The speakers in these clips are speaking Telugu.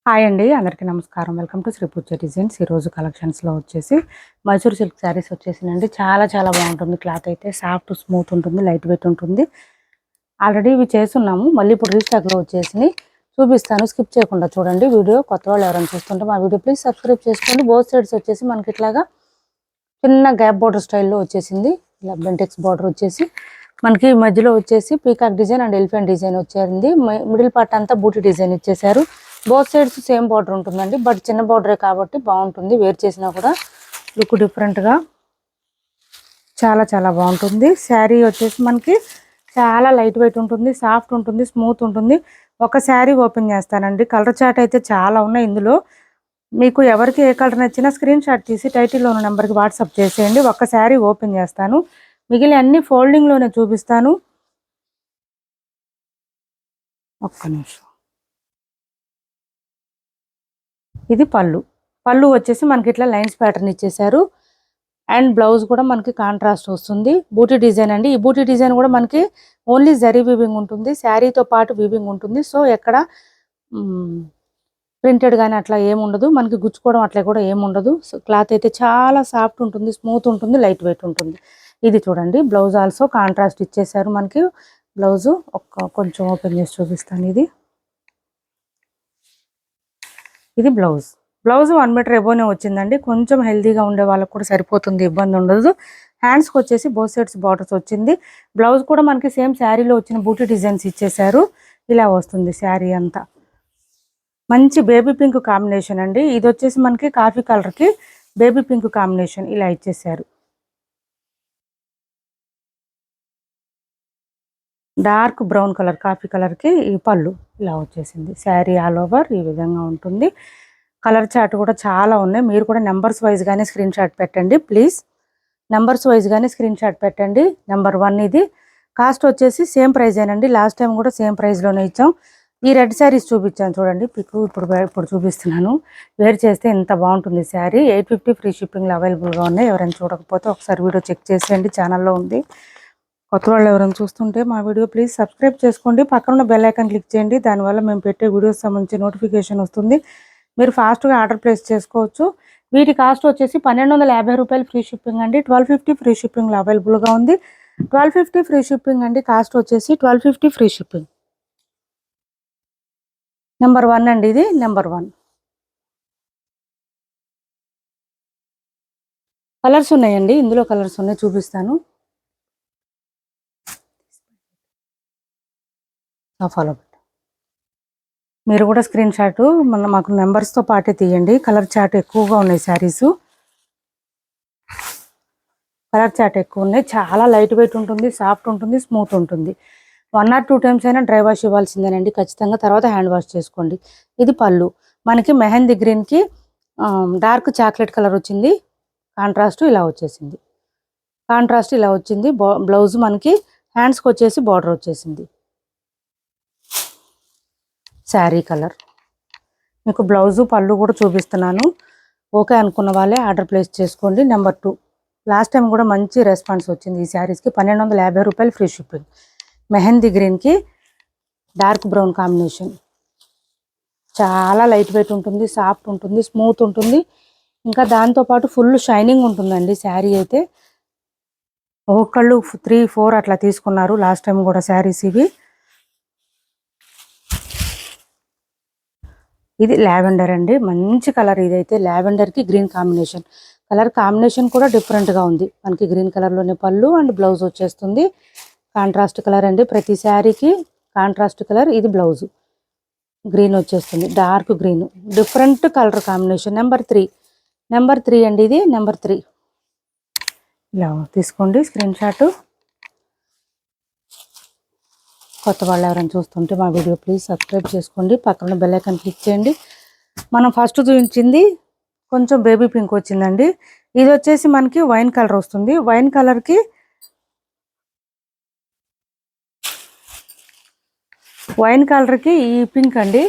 హాయ్ అండి, అందరికీ నమస్కారం. Welcome to Shri Pooja designs. ఈరోజు కలెక్షన్స్లో వచ్చేసి మైసూర్ సిల్క్ శారీస్ వచ్చేసిందండి. చాలా చాలా బాగుంటుంది. క్లాత్ అయితే సాఫ్ట్ స్మూత్ ఉంటుంది, లైట్ వెయిట్ ఉంటుంది. ఆల్రెడీ ఇవి చేస్తున్నాము, మళ్ళీ ఇప్పుడు రీస్టాక్లో వచ్చేసి చూపిస్తాను. స్కిప్ చేయకుండా చూడండి వీడియో. కొత్త వాళ్ళు ఎవరైనా చూస్తుంటే మా వీడియో ప్లీజ్ సబ్స్క్రైబ్ చేసుకోండి. బోత్ సైడ్స్ వచ్చేసి మనకి ఇట్లాగా చిన్న గ్యాప్ బార్డర్ స్టైల్లో వచ్చేసింది. ఇలా బెంటెక్స్ బార్డర్ వచ్చేసి మనకి మధ్యలో వచ్చేసి peacock design and elephant design వచ్చేసింది. మిడిల్ పార్ట్ అంతా బూటీ డిజైన్ ఇచ్చేసారు. బోత్ సైడ్స్ సేమ్ బార్డర్ ఉంటుందండి, బట్ చిన్న బార్డరే కాబట్టి బాగుంటుంది. వేర్ చేసినా కూడా లుక్ డిఫరెంట్గా చాలా చాలా బాగుంటుంది. శారీ వచ్చేసి మనకి చాలా లైట్ వెయిట్ ఉంటుంది, సాఫ్ట్ ఉంటుంది, స్మూత్ ఉంటుంది. ఒక శారీ ఓపెన్ చేస్తానండి. కలర్ చార్ట్ అయితే చాలా ఉన్నాయి ఇందులో. మీకు ఎవరికి ఏ కలర్ నచ్చినా స్క్రీన్ షాట్ తీసి టైటిల్లో ఉన్న నెంబర్కి వాట్సాప్ చేసేయండి. ఒక్క శారీ ఓపెన్ చేస్తాను, మిగిలిన అన్ని ఫోల్డింగ్లోనే చూపిస్తాను. ఒక్క నిమిషం. ఇది పళ్ళు వచ్చేసి మనకి ఇట్లా లైన్స్ ప్యాటర్న్ ఇచ్చేసారు. అండ్ బ్లౌజ్ కూడా మనకి కాంట్రాస్ట్ వస్తుంది. బూటీ డిజైన్ అండి. ఈ బూటీ డిజైన్ కూడా మనకి ఓన్లీ జరీ వీవింగ్ ఉంటుంది, శారీతో పాటు వీవింగ్ ఉంటుంది. సో ఎక్కడ ప్రింటెడ్ కానీ అట్లా ఏముండదు, మనకి గుచ్చుకోవడం అట్లా కూడా ఏముండదు. సో క్లాత్ అయితే చాలా సాఫ్ట్ ఉంటుంది, స్మూత్ ఉంటుంది, లైట్ వెయిట్ ఉంటుంది. ఇది చూడండి, బ్లౌజ్ ఆల్సో కాంట్రాస్ట్ ఇచ్చేసారు మనకి. బ్లౌజు కొంచెం ఓపెన్ చేసి చూపిస్తాను. ఇది బ్లౌజ్ 1 మీటర్ ఎబోనే వచ్చిందండి. కొంచెం హెల్దీగా ఉండే వాళ్ళకు కూడా సరిపోతుంది, ఇబ్బంది ఉండదు. హ్యాండ్స్కి వచ్చేసి బోత్ సైడ్స్ బార్డర్స్ వచ్చింది. బ్లౌజ్ కూడా మనకి సేమ్ శారీలో వచ్చిన బూటీ డిజైన్స్ ఇచ్చేసారు. ఇలా వస్తుంది శారీ అంతా. మంచి బేబీ పింక్ కాంబినేషన్ అండి. ఇది వచ్చేసి మనకి కాఫీ కలర్కి బేబీ పింక్ కాంబినేషన్ ఇలా ఇచ్చేసారు. డార్క్ బ్రౌన్ కలర్ కాఫీ కలర్కి ఈ పళ్ళు ఇలా వచ్చేసింది. శారీ ఆల్ ఓవర్ ఈ విధంగా ఉంటుంది. కలర్ చార్ట్ కూడా చాలా ఉన్నాయి. మీరు కూడా నెంబర్స్ వైజ్గానే స్క్రీన్ షాట్ పెట్టండి ప్లీజ్. నెంబర్స్ వైజ్గానే స్క్రీన్ షాట్ పెట్టండి. నెంబర్ 1 ఇది. కాస్ట్ వచ్చేసి సేమ్ ప్రైజ్ ఏనండి. లాస్ట్ టైం కూడా సేమ్ ప్రైస్లోనే ఇచ్చాం. ఈ రెడ్ శారీస్ చూపించాను చూడండి పిక్. ఇప్పుడు చూపిస్తున్నాను. వేర్ చేస్తే ఎంత బాగుంటుంది శారీ. 850 ఫ్రీ షిప్పింగ్లో అవైలబుల్గా ఉన్నాయి. ఎవరైనా చూడకపోతే ఒకసారి వీడియో చెక్ చేసేయండి, ఛానల్లో ఉంది. కొత్త వాళ్ళు ఎవరైనా చూస్తుంటే మా వీడియో ప్లీజ్ సబ్స్క్రైబ్ చేసుకోండి. పక్కన ఉన్న బెల్ ఐకాన్ క్లిక్ చేయండి. దానివల్ల మేము పెట్టే వీడియోస్ సంబంధించి నోటిఫికేషన్ వస్తుంది. మీరు ఫాస్ట్గా ఆర్డర్ ప్లేస్ చేసుకోవచ్చు. వీటి కాస్ట్ వచ్చేసి 1250 రూపాయలు ఫ్రీ షిప్పింగ్ అండి. 1250 ఫ్రీ షిప్పింగ్లో అవైలబుల్గా ఉంది. 1250 ఫ్రీ షిప్పింగ్ అండి. కాస్ట్ వచ్చేసి 1250 ఫ్రీ షిప్పింగ్. నెంబర్ 1 అండి, ఇది నెంబర్ 1. కలర్స్ ఉన్నాయండి, ఇందులో కలర్స్ ఉన్నాయి, చూపిస్తాను. ఫాలో మీరు కూడా స్క్రీన్ షాట్ మాకు నెంబర్స్తో పాటే తీయండి. కలర్ చార్ట్ ఎక్కువగా ఉన్నాయి శారీస్. కలర్ చార్ట్ ఎక్కువ ఉన్నాయి. చాలా లైట్ వెయిట్ ఉంటుంది, సాఫ్ట్ ఉంటుంది, స్మూత్ ఉంటుంది. 1 or 2 టైమ్స్ అయినా డ్రై వాష్ ఇవ్వాల్సిందేనండి ఖచ్చితంగా. తర్వాత హ్యాండ్ వాష్ చేసుకోండి. ఇది పళ్ళు మనకి మెహందీ గ్రీన్కి డార్క్ చాక్లెట్ కలర్ వచ్చింది. కాంట్రాస్ట్ ఇలా వచ్చేసింది. బ్లౌజ్ మనకి హ్యాండ్స్కి వచ్చేసి బార్డర్ వచ్చేసింది. శారీ కలర్ మీకు బ్లౌజు పళ్ళు కూడా చూపిస్తున్నాను. ఓకే అనుకున్న వాళ్ళే ఆర్డర్ ప్లేస్ చేసుకోండి. నెంబర్ 2. లాస్ట్ టైం కూడా మంచి రెస్పాన్స్ వచ్చింది ఈ శారీస్కి. 1250 రూపాయలు ఫ్రీ షిప్పింగ్. మెహందీ గ్రీన్కి డార్క్ బ్రౌన్ కాంబినేషన్. చాలా లైట్ వెయిట్ ఉంటుంది, సాఫ్ట్ ఉంటుంది, స్మూత్ ఉంటుంది. ఇంకా దాంతోపాటు ఫుల్ షైనింగ్ ఉంటుందండి శారీ అయితే. ఒక్కళ్ళు 3-4 అట్లా తీసుకున్నారు లాస్ట్ టైం కూడా శారీస్ ఇవి. ఇది లావెండర్ అండి, మంచి కలర్. ఇదైతే లావెండర్కి గ్రీన్ కాంబినేషన్. కలర్ కాంబినేషన్ కూడా డిఫరెంట్గా ఉంది. మనకి గ్రీన్ కలర్లోనే పళ్ళు అండ్ బ్లౌజ్ వచ్చేస్తుంది. కాంట్రాస్ట్ కలర్ అండి, ప్రతి శారీకి కాంట్రాస్ట్ కలర్. ఇది బ్లౌజు గ్రీన్ వచ్చేస్తుంది, dark green, different colour combination. Number 3 అండి, ఇది నెంబర్ 3. ఇలా తీసుకోండి స్క్రీన్ షాట్. కొత్త వాళ్ళు ఎవరైనా చూస్తుంటే మా వీడియో ప్లీజ్ సబ్స్క్రైబ్ చేసుకోండి. పక్కన బెల్ ఐకాన్ క్లిక్ చేయండి. మనం ఫస్ట్ చూపించింది కొంచెం బేబీ పింక్ వచ్చిందండి. ఇది వచ్చేసి మనకి వైన్ కలర్ వస్తుంది. వైన్ కలర్కి ఈ పింక్ అండి,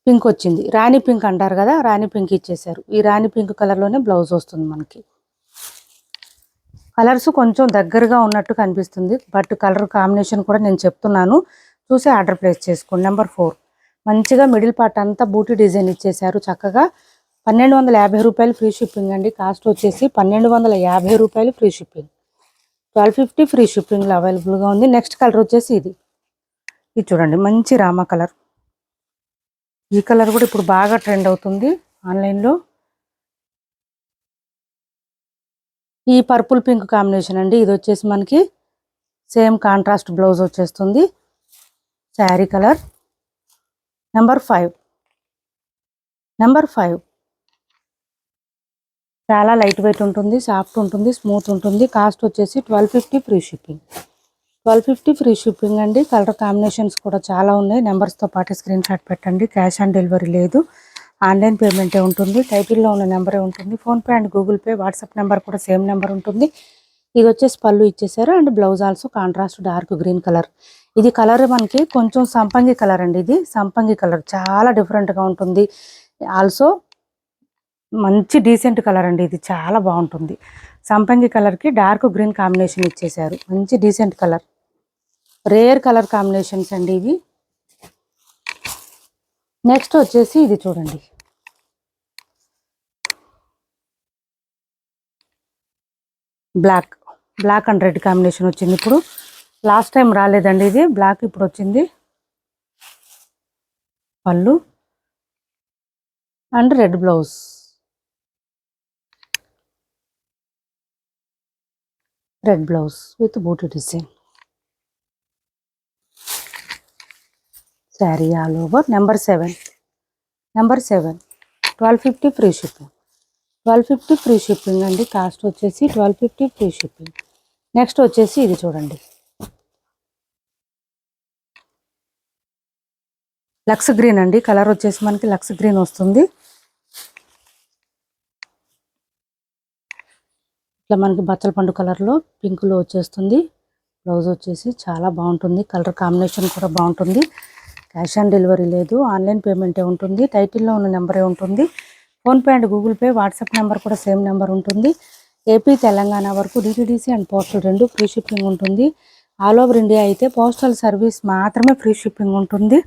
పింక్ వచ్చింది. రాణి పింక్ అంటారు కదా, రాణి పింక్ ఇచ్చేసారు. ఈ రాణి పింక్ కలర్లోనే బ్లౌజ్ వస్తుంది మనకి. కలర్స్ కొంచెం దగ్గరగా ఉన్నట్టు కనిపిస్తుంది, బట్ కలర్ కాంబినేషన్ కూడా నేను చెప్తున్నాను. చూసి ఆర్డర్ ప్లేస్ చేసుకోండి. నెంబర్ 4 మంచిగా మిడిల్ పార్ట్ అంతా బూటీ డిజైన్ ఇచ్చేసారు చక్కగా. 1250 రూపాయలు ఫ్రీ షిప్పింగ్ అండి. కాస్ట్ వచ్చేసి 1250 రూపాయలు ఫ్రీ షిప్పింగ్. 1250 ఫ్రీ షిప్పింగ్లో అవైలబుల్గా ఉంది. నెక్స్ట్ కలర్ వచ్చేసి ఇది చూడండి, మంచి రామా కలర్. ఈ కలర్ కూడా ఇప్పుడు బాగా ట్రెండ్ అవుతుంది ఆన్లైన్లో. ఈ పర్పుల్ పింక్ కాంబినేషన్ అండి. ఇది వచ్చేసి మనకి సేమ్ కాంట్రాస్ట్ బ్లౌజ్ వచ్చేస్తుంది. శారీ కలర్ నెంబర్ 5 చాలా లైట్ వెయిట్ ఉంటుంది, సాఫ్ట్ ఉంటుంది, స్మూత్ ఉంటుంది. కాస్ట్ వచ్చేసి 1250 ఫ్రీ షిప్పింగ్. 1250 ఫ్రీ షిప్పింగ్ అండి. కలర్ కాంబినేషన్స్ కూడా చాలా ఉన్నాయి. నెంబర్స్తో పాటు స్క్రీన్ షాట్ పెట్టండి. క్యాష్ ఆన్ డెలివరీ లేదు, ఆన్లైన్ పేమెంటే ఉంటుంది. టైటిల్లో ఉన్న నెంబరే ఉంటుంది. PhonePe and Google pay, WhatsApp number కూడా సేమ్ నెంబర్ ఉంటుంది. ఇది వచ్చేసి పళ్ళు ఇచ్చేసారు and blouse also contrast dark green colour. ఇది కలర్ మనకి కొంచెం సంపంగి కలర్ అండి. ఇది సంపంగి కలర్ చాలా డిఫరెంట్గా ఉంటుంది. ఆల్సో మంచి డీసెంట్ కలర్ అండి. ఇది చాలా బాగుంటుంది. సంపంగి కలర్కి డార్క్ గ్రీన్ కాంబినేషన్ ఇచ్చేసారు. మంచి decent colour, rare colour combinations అండి ఇవి. నెక్స్ట్ వచ్చేసి ఇది చూడండి, బ్లాక్ అండ్ రెడ్ కాంబినేషన్ వచ్చింది. ఇప్పుడు లాస్ట్ టైం రాలేదండి ఇది బ్లాక్, ఇప్పుడు వచ్చింది. పళ్ళు అండ్ రెడ్ బ్లౌజ్, విత్ బూటీ design. Sari all over. Number 7 1250 free shipping. 1250 free shipping అండి. కాస్ట్ వచ్చేసి 1250 ఫ్రీ షిప్పింగ్. నెక్స్ట్ వచ్చేసి ఇది చూడండి, లక్స్ గ్రీన్ అండి. కలర్ వచ్చేసి మనకి లక్స్ గ్రీన్ వస్తుంది. ఇట్లా మనకి బచ్చల పండు కలర్లో పింక్లో వచ్చేస్తుంది. బ్లౌజ్ వచ్చేసి చాలా బాగుంటుంది. కలర్ కాంబినేషన్ కూడా బాగుంటుంది. క్యాష్ ఆన్ డెలివరీ లేదు, ఆన్లైన్ పేమెంటే ఉంటుంది. టైటిల్లో ఉన్న నెంబరే ఉంటుంది. PhonePe and Google pay, WhatsApp number కూడా సేమ్ నెంబర్ ఉంటుంది. ఏపీ తెలంగాణ వరకు DTDC and postal 2 free shipping ఉంటుంది. ఆల్ ఓవర్ ఇండియా అయితే పోస్టల్ సర్వీస్ మాత్రమే ఫ్రీ షిప్పింగ్ ఉంటుంది.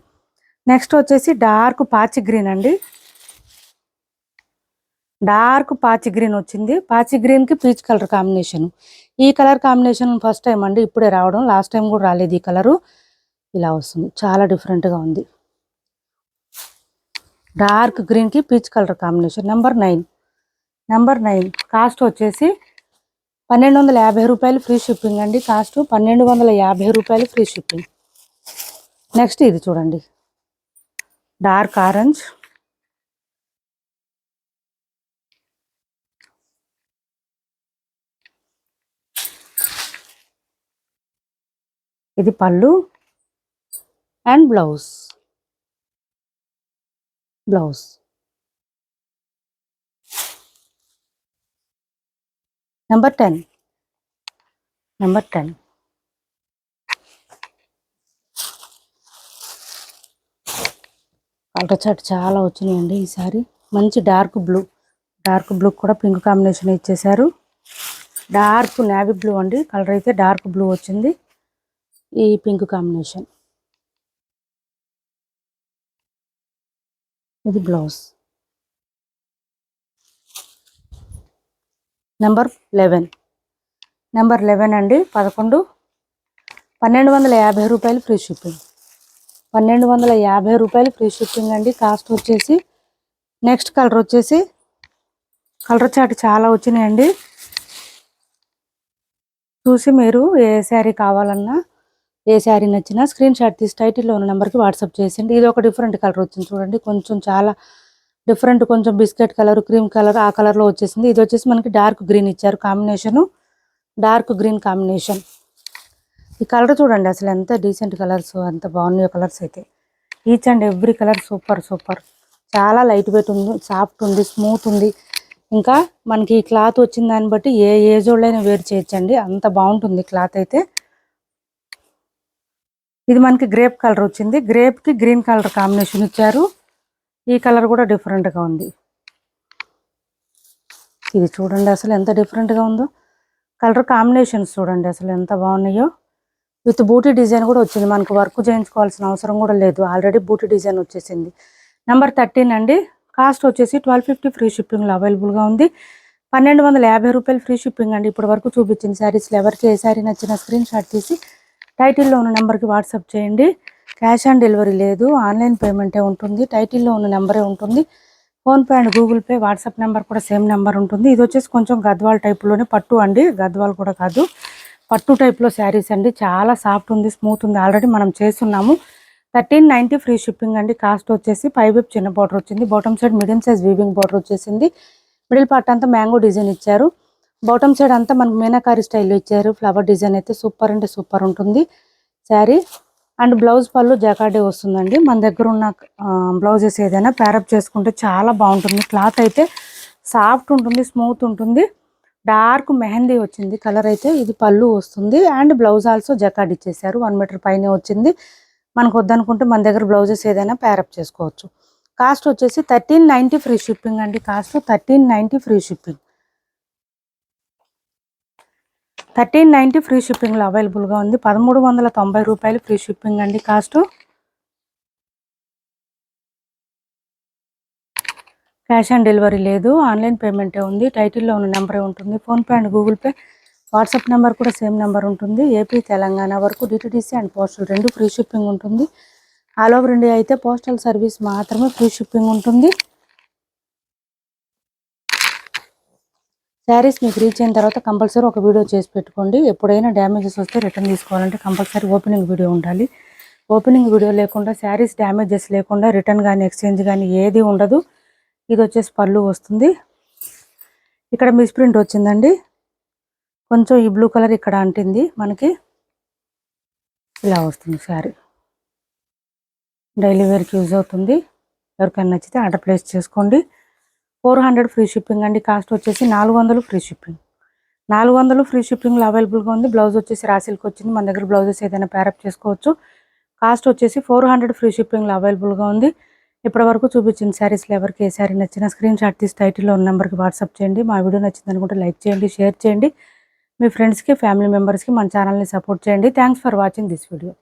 నెక్స్ట్ వచ్చేసి డార్క్ పాచి గ్రీన్ అండి. డార్క్ పాచి గ్రీన్ వచ్చింది. పాచి గ్రీన్కి పీచ్ కలర్ కాంబినేషన్. ఈ కలర్ కాంబినేషన్ ఫస్ట్ టైం అండి, ఇప్పుడే రావడం. లాస్ట్ టైం కూడా రాలేదు ఈ కలరు. ఇలా వస్తుంది, చాలా డిఫరెంట్గా ఉంది. డార్క్ గ్రీన్కి peach colour combination. Number 9 cost వచ్చేసి 1250 రూపాయలు ఫ్రీ షిప్పింగ్ అండి. కాస్ట్ 1250 రూపాయలు ఫ్రీ షిప్పింగ్. నెక్స్ట్ ఇది చూడండి, డార్క్ ఆరెంజ్. ఇది పళ్ళు and blouse. Number 10 colour chart చాలా వచ్చినాయండి ఈసారి. మంచి డార్క్ బ్లూ కూడా పింక్ కాంబినేషన్ ఇచ్చేసారు. డార్క్ నేవీ బ్లూ అండి. కలర్ అయితే డార్క్ బ్లూ వచ్చింది. ఈ పింక్ కాంబినేషన్. ఇది బ్లౌజ్. నెంబర్ 11 అండి. 1250 రూపాయలు ఫ్రీ షిప్పింగ్. 1250 రూపాయలు ఫ్రీ షిప్పింగ్ అండి. కాస్ట్ వచ్చేసి నెక్స్ట్ కలర్ వచ్చేసి కలర్ చాట్ చాలా వచ్చినాయండి. చూసి మీరు ఏ శారీ కావాలన్నా, ఏ శారీ నచ్చినా స్క్రీన్ షాట్ తీసి టైటిల్లో ఉన్న నెంబర్కి వాట్సాప్ చేసేయండి. ఇది ఒక డిఫరెంట్ కలర్ వచ్చింది చూడండి, కొంచెం చాలా డిఫరెంట్, కొంచెం బిస్కెట్ కలర్, క్రీమ్ కలర్, ఆ కలర్లో వచ్చేసింది. ఇది వచ్చేసి మనకి డార్క్ గ్రీన్ ఇచ్చారు కాంబినేషను, డార్క్ గ్రీన్ కాంబినేషన్. ఈ కలర్ చూడండి అసలు ఎంత డీసెంట్ కలర్స్, ఎంత బాగున్నాయో కలర్స్ అయితే. Each and every colour super. చాలా లైట్ వెయిట్ ఉంది, సాఫ్ట్ ఉంది, స్మూత్ ఉంది. ఇంకా మనకి ఈ క్లాత్ వచ్చిన దాన్ని బట్టి ఏ ఏజ్ వాళ్ళైనా వేర్ చేయొచ్చండి, అంత బాగుంటుంది క్లాత్ అయితే. ఇది మనకి గ్రేప్ కలర్ వచ్చింది. గ్రేప్కి గ్రీన్ కలర్ కాంబినేషన్ ఇచ్చారు. ఈ కలర్ కూడా డిఫరెంట్గా ఉంది. ఇది చూడండి అసలు ఎంత డిఫరెంట్గా ఉందో. కలర్ కాంబినేషన్స్ చూడండి అసలు ఎంత బాగున్నాయో. విత్ బూటీ డిజైన్ కూడా వచ్చింది. మనకు వర్క్ చేయించుకోవాల్సిన అవసరం కూడా లేదు, ఆల్రెడీ బూటీ డిజైన్ వచ్చేసింది. నెంబర్ 13 అండి. కాస్ట్ వచ్చేసి 1250 ఫ్రీ షిప్పింగ్లో అవైలబుల్గా ఉంది. 1250 రూపాయలు ఫ్రీ షిప్పింగ్ అండి. ఇప్పటి వరకు చూపించిన శారీస్లో ఎవరికి ఏ శారీ నచ్చిన స్క్రీన్ షాట్ తీసి టైటిల్లో ఉన్న నెంబర్కి వాట్సాప్ చేయండి. క్యాష్ ఆన్ డెలివరీ లేదు, ఆన్లైన్ పేమెంటే ఉంటుంది. టైటిల్లో ఉన్న నెంబరే ఉంటుంది. PhonePe and Google pay, WhatsApp number కూడా సేమ్ నెంబర్ ఉంటుంది. ఇది వచ్చేసి కొంచెం గద్వాల్ టైప్లోనే పట్టు అండి, గద్వాల్ కూడా కాదు, పట్టు టైప్లో శారీస్ అండి. చాలా సాఫ్ట్ ఉంది, స్మూత్ ఉంది. ఆల్రెడీ మనం చేస్తున్నాము. 1390 ఫ్రీ షిప్పింగ్ అండి. కాస్ట్ వచ్చేసి పై వైపు చిన్న బార్డర్ వచ్చింది, bottom side medium size weaving border వచ్చేసింది. మిడిల్ పార్ట్ అంతా మ్యాంగో డిజైన్ ఇచ్చారు. బాటమ్ సైడ్ అంతా మనకు మీనాకారి స్టైల్లో ఇచ్చారు. ఫ్లవర్ డిజైన్ అయితే సూపర్ అంటే సూపర్ ఉంటుంది శారీ. అండ్ బ్లౌజ్ పళ్ళు జకాడే వస్తుందండి. మన దగ్గర ఉన్న బ్లౌజెస్ ఏదైనా ప్యారప్ చేసుకుంటే చాలా బాగుంటుంది. క్లాత్ అయితే సాఫ్ట్ ఉంటుంది, స్మూత్ ఉంటుంది. డార్క్ మెహందీ వచ్చింది కలర్ అయితే. ఇది పళ్ళు వస్తుంది అండ్ బ్లౌజ్ ఆల్సో జకాడ్ ఇచ్చేసారు. 1 మీటర్ పైనే వచ్చింది. మనకు వద్దనుకుంటే మన దగ్గర బ్లౌజెస్ ఏదైనా ప్యారప్ చేసుకోవచ్చు. కాస్ట్ వచ్చేసి 1390 ఫ్రీ షిప్పింగ్ అండి. Cost 1390 free shipping. 1390 ఫ్రీ షిప్పింగ్లో అవైలబుల్గా ఉంది. 1390 రూపాయలు ఫ్రీ షిప్పింగ్ అండి. కాస్ట్ క్యాష్ ఆన్ డెలివరీ లేదు, ఆన్లైన్ పేమెంటే ఉంది. టైటిల్లో ఉన్న నెంబరే ఉంటుంది. PhonePe and Google pay, WhatsApp number కూడా సేమ్ నెంబర్ ఉంటుంది. ఏపీ తెలంగాణ వరకు DTDC and postal 2 free shipping ఉంటుంది. ఆల్ ఓవర్ ఇండియా అయితే పోస్టల్ సర్వీస్ మాత్రమే ఫ్రీ షిప్పింగ్ ఉంటుంది. శారీస్ మీకు రీచ్ అయిన తర్వాత కంపల్సరీ ఒక వీడియో చేసి పెట్టుకోండి. ఎప్పుడైనా డ్యామేజెస్ వస్తే రిటర్న్ తీసుకోవాలంటే కంపల్సరీ ఓపెనింగ్ వీడియో ఉండాలి. ఓపెనింగ్ వీడియో లేకుండా, శారీస్ డ్యామేజెస్ లేకుండా రిటర్న్ కానీ ఎక్స్చేంజ్ కానీ ఏది ఉండదు. ఇది వచ్చేసి పళ్ళు వస్తుంది. ఇక్కడ మిస్ప్రింట్ వచ్చిందండి. కొంచెం ఈ బ్లూ కలర్ ఇక్కడ అంటింది మనకి. ఇలా వస్తుంది శారీ. డైలీ వేర్కి యూజ్ అవుతుంది. ఎవరికైనా నచ్చితే ఆర్డర్ ప్లేస్ చేసుకోండి. 400 ఫ్రీ షిప్పింగ్ అండి. కాస్ట్ వచ్చేసి 400 ఫ్రీ షిప్పింగ్. 400 ఫ్రీ షిప్పింగ్లో అవైలబుల్గా ఉంది. బ్లౌజ్ వచ్చేసి రాసిల్కి వచ్చింది. మన దగ్గర బ్లౌజెస్ ఏదైనా ప్యారప్ చేసుకోవచ్చు. కాస్ట్ వచ్చేసి 400 ఫ్రీ షిప్పింగ్లో అవైలబుల్గా ఉంది. ఇప్పటి వరకు చూపించిన శారీస్లో ఎవరికి ఏ శారీ నచ్చినా స్క్రీన్ షాట్ తీసి టైటిల్లో ఉన్న నెంబర్కి వాట్సాప్ చేయండి. మా వీడియో నచ్చింది అనుకుంటే లైక్ చేయండి, షేర్ చేయండి. మీ ఫ్రెండ్స్కి, ఫ్యామిలీ మెంబర్స్కి మన ఛానల్ని సపోర్ట్ చేయండి. Thanks for watching this video.